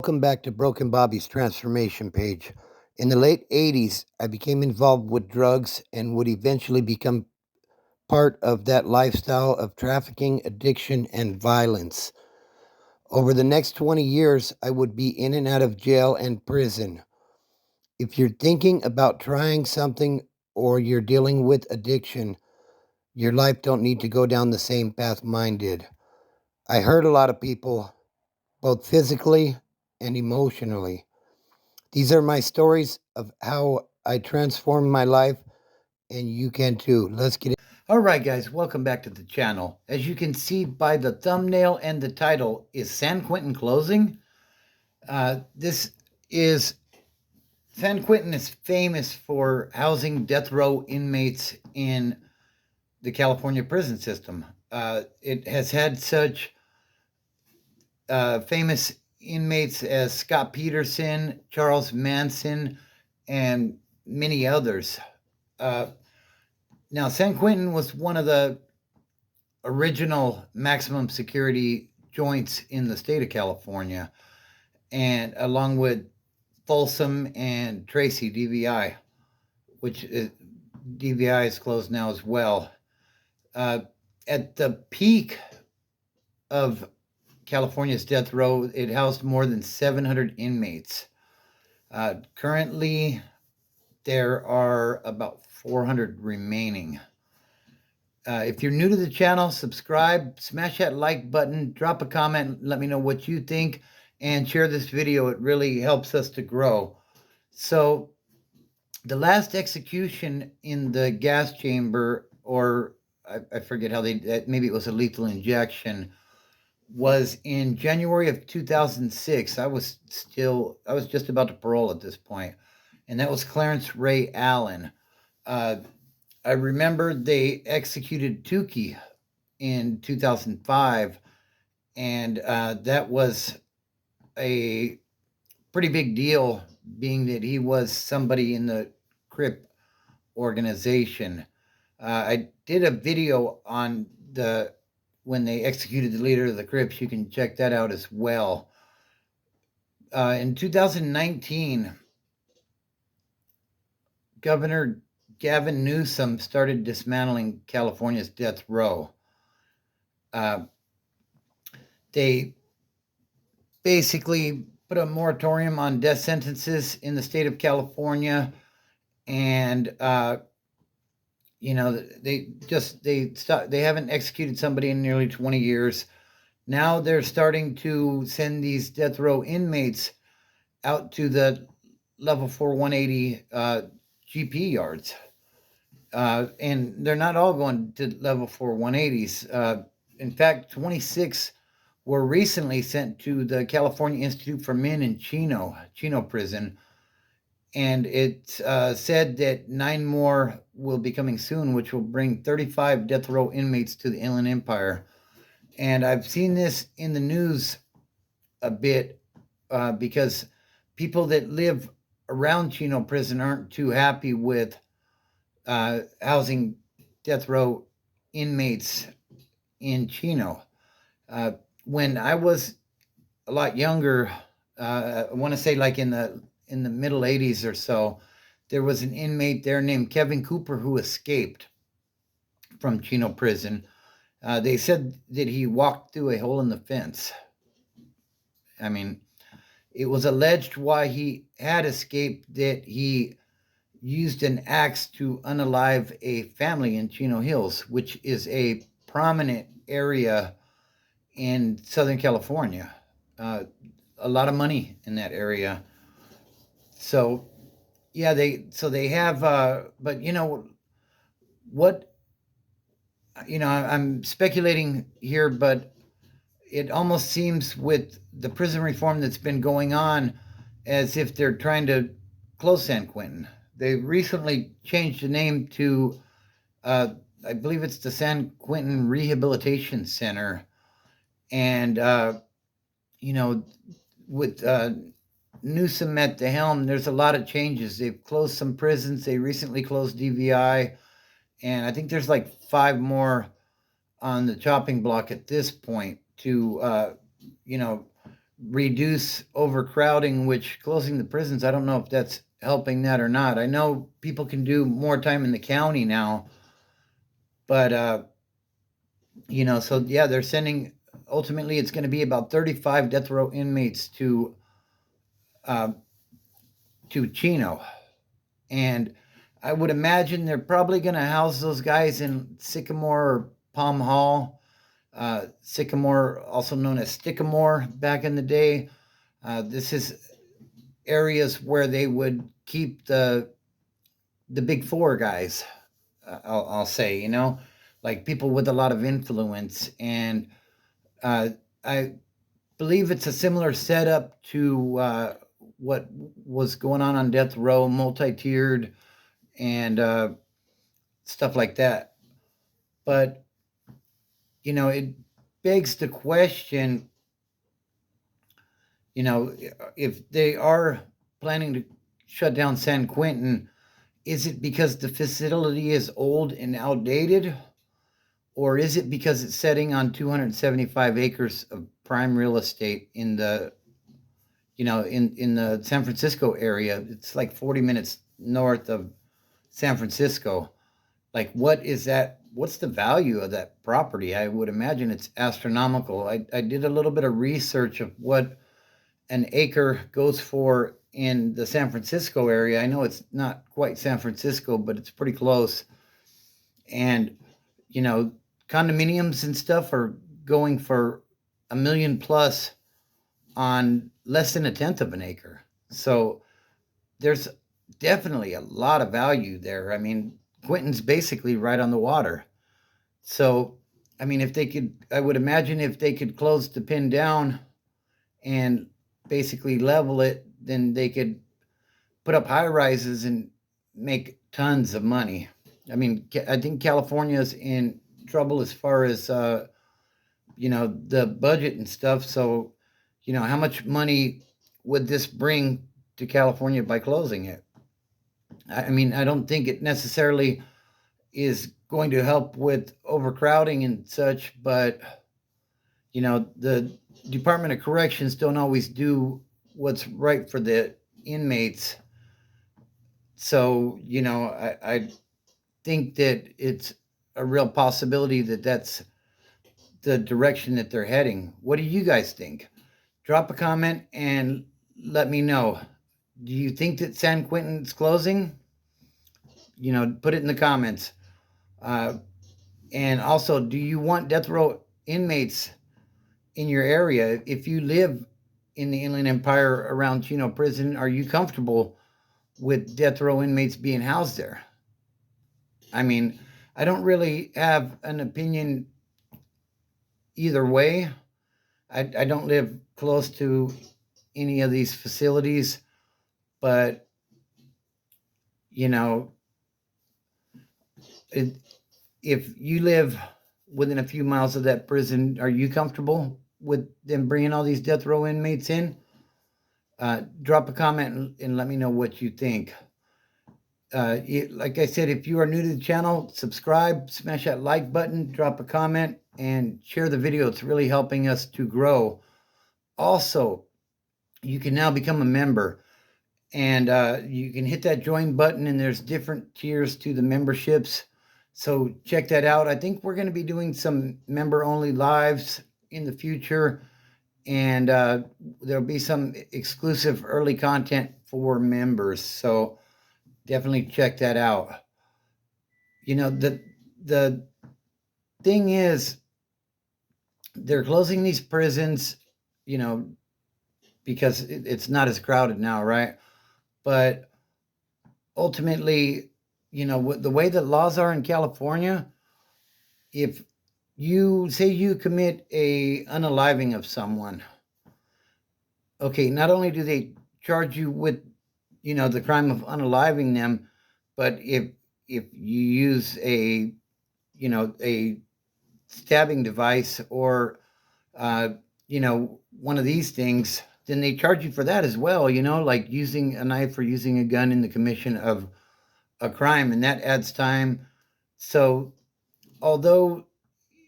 Welcome back to Broken Bobby's transformation page. In the late 80s, I became involved with drugs and would eventually become part of that lifestyle of trafficking, addiction, and violence. Over the next 20 years, I would be in and out of jail and prison. If you're thinking about trying something or you're dealing with addiction, your life don't need to go down the same path mine did. I hurt a lot of people, both physically and emotionally. These are my stories of how I transformed my life, and you can too. Let's get it. All right, guys, welcome back to the channel. As you can see by the thumbnail and the title, is San Quentin closing? This is San Quentin is famous for housing death row inmates in the California prison system. It has had such famous inmates as Scott Peterson, Charles Manson, and many others. Now, San Quentin was one of the original maximum security joints in the state of California, and along with Folsom and Tracy DVI, which DVI is closed now as well. At the peak of California's death row, it housed more than 700 inmates. Currently, there are about 400 remaining. If you're new to the channel, subscribe, smash that like button, drop a comment, let me know what you think, and share this video. It really helps us to grow. So the last execution in the gas chamber, or I forget how maybe it was a lethal injection, was in January of 2006. I was just about to parole at this point, and that was Clarence Ray Allen. I remember they executed Tukey in 2005, and that was a pretty big deal, being that he was somebody in the Crip organization. I did a video on when they executed the leader of the Crips. You can check that out as well. In 2019, Governor Gavin Newsom started dismantling California's death row. They basically put a moratorium on death sentences in the state of California, and they haven't executed somebody in nearly 20 years. Now they're starting to send these death row inmates out to the level 4 180 GP yards. And they're not all going to level 4 180s. In fact, 26 were recently sent to the California Institute for Men in Chino prison. And it's said that 9 more will be coming soon, which will bring 35 death row inmates to the Inland Empire. And I've seen this in the news a bit because people that live around Chino prison aren't too happy with housing death row inmates in Chino. When I was a lot younger, I want to say like in the middle 80s or so, there was an inmate there named Kevin Cooper who escaped from Chino prison. They said that he walked through a hole in the fence. I mean, it was alleged why he had escaped that he used an axe to unalive a family in Chino Hills, which is a prominent area in Southern California. A lot of money in that area. So, yeah, they have, but I'm speculating here, but it almost seems with the prison reform that's been going on as if they're trying to close San Quentin. They recently changed the name to, I believe it's the San Quentin Rehabilitation Center. And, with Newsom at the helm, there's a lot of changes. They've closed some prisons. They recently closed DVI. And I think there's like 5 more on the chopping block at this point to, reduce overcrowding, which closing the prisons, I don't know if that's helping that or not. I know people can do more time in the county now, but so yeah, they're sending. Ultimately, it's going to be about 35 death row inmates uh, to Chino, and I would imagine they're probably going to house those guys in Sycamore or Palm Hall. Sycamore, also known as Sycamore back in the day. This is areas where they would keep the big four guys. I'll say, like people with a lot of influence, and I believe it's a similar setup to what was going on death row, multi-tiered, and stuff like that. But it begs the question, if they are planning to shut down San Quentin, is it because the facility is old and outdated, or is it because it's setting on 275 acres of prime real estate in the in the San Francisco area? It's like 40 minutes north of San Francisco. Like, what is that? What's the value of that property? I would imagine it's astronomical. I did a little bit of research of what an acre goes for in the San Francisco area. I know it's not quite San Francisco, but it's pretty close. And, condominiums and stuff are going for $1 million plus on less than a tenth of an acre. So there's definitely a lot of value there. I mean, Quentin's basically right on the water. So, I mean, if they could, I would imagine if they could close the pin down and basically level it, then they could put up high rises and make tons of money. I mean, I think California's in trouble as far as the budget and stuff. So, how much money would this bring to California by closing it? I mean, I don't think it necessarily is going to help with overcrowding and such, but the Department of Corrections don't always do what's right for the inmates. So, I think that it's a real possibility that that's the direction that they're heading. What do you guys think? Drop a comment and let me know. Do you think that San Quentin's closing? Put it in the comments. And also, do you want death row inmates in your area? If you live in the Inland Empire around Chino Prison, are you comfortable with death row inmates being housed there? I mean, I don't really have an opinion either way. I don't live close to any of these facilities, but if you live within a few miles of that prison, are you comfortable with them bringing all these death row inmates in? Drop a comment and let me know what you think. Like I said, if you are new to the channel, subscribe, smash that like button, drop a comment, and share the video. It's really helping us to grow. Also, you can now become a member, and you can hit that join button, and there's different tiers to the memberships. So check that out. I think we're going to be doing some member-only lives in the future, and there'll be some exclusive early content for members. So definitely check that out. The thing is, they're closing these prisons, because it's not as crowded now, right? But ultimately, the way that laws are in California, if you say you commit a unaliving of someone, okay, not only do they charge you with, the crime of unaliving them, but if you use a stabbing device or one of these things, then they charge you for that as well, like using a knife or using a gun in the commission of a crime, and that adds time. So although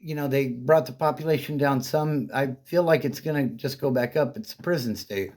they brought the population down some. I feel like it's going to just go back up. It's a prison state.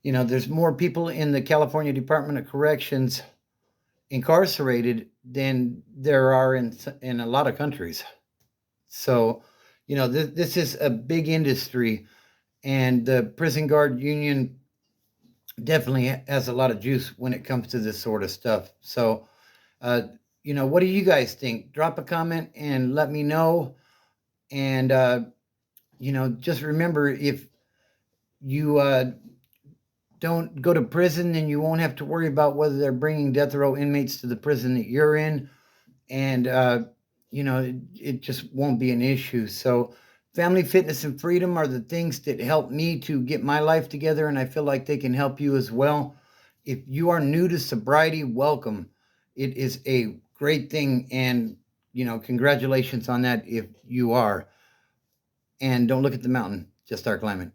There's more people in the California Department of Corrections incarcerated than there are in a lot of countries. So, this is a big industry, and the prison guard union definitely has a lot of juice when it comes to this sort of stuff. So, uh, what do you guys think? Drop a comment and let me know. And just remember, if you don't go to prison, then you won't have to worry about whether they're bringing death row inmates to the prison that you're in, and it just won't be an issue. So family, fitness, and freedom are the things that help me to get my life together, and I feel like they can help you as well. If you are new to sobriety, welcome. It is a great thing, and congratulations on that if you are. And don't look at the mountain, just start climbing.